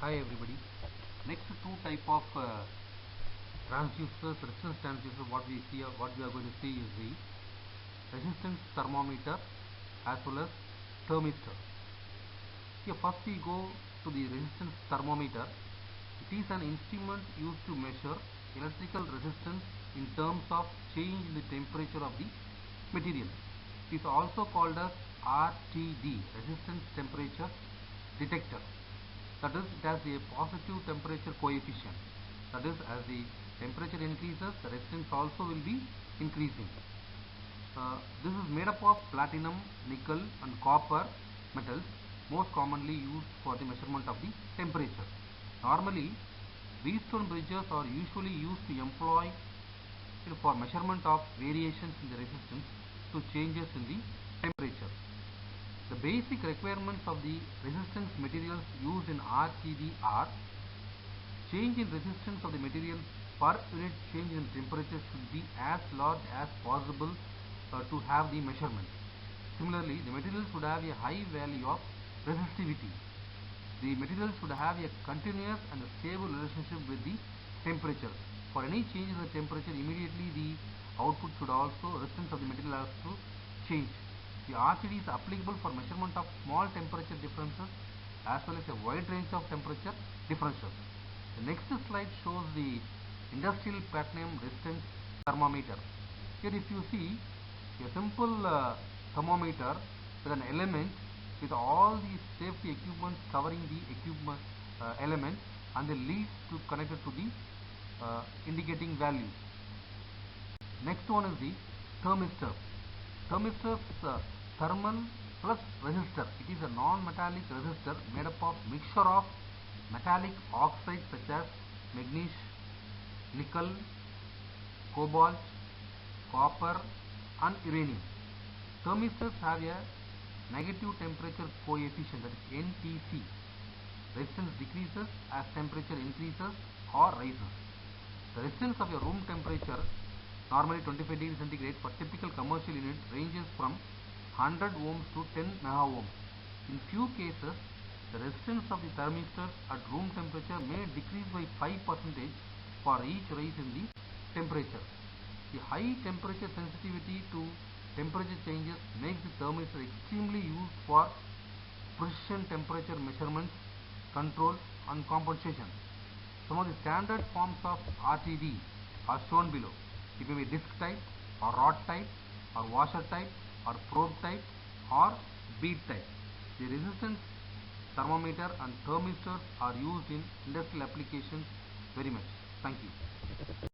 Hi everybody. Next two type of transducers, resistance transducer. What we are going to see is the resistance thermometer as well as thermistor. Here first we go to the resistance thermometer. It is an instrument used to measure electrical resistance in terms of change in the temperature of the material. It is also called as RTD, resistance temperature detector. That is, it has a positive temperature coefficient. That is, as the temperature increases, the resistance also will be increasing. This is made up of platinum, nickel and copper metals, most commonly used for the measurement of the temperature. Normally, Wheatstone bridges are usually used to employ for measurement of variations in the resistance to changes in the temperature. The basic requirements of the resistance materials used in RTD are: change in resistance of the material per unit change in temperature should be as large as possible to have the measurement. Similarly, the material should have a high value of resistivity. The material should have a continuous and a stable relationship with the temperature. For any change in the temperature, immediately the output should also, resistance of the material has to change. The RTD is applicable for measurement of small temperature differences as well as a wide range of temperature differences. The next slide shows the industrial platinum resistance thermometer. Here if you see a simple thermometer with an element with all the safety equipment covering the equipment element and the leads to connected to the indicating value. Next one is the thermistor. Thermistor's thermal plus resistor. It is a non-metallic resistor made up of mixture of metallic oxides such as magnesium, nickel, cobalt, copper and uranium. Thermistors have a negative temperature coefficient, that is NTC. Resistance decreases as temperature increases or rises. The resistance of a room temperature, normally 25 degrees centigrade, for typical commercial unit ranges from 100 ohms to 10 megaohms. In few cases, the resistance of the thermistors at room temperature may decrease by 5% for each rise in the temperature. The high temperature sensitivity to temperature changes makes the thermistor extremely used for precision temperature measurements, control and compensation. Some of the standard forms of RTD are shown below. It may be disc type or rod type or washer type or probe type or bead type. The resistance thermometer and thermistors are used in industrial applications very much. Thank you.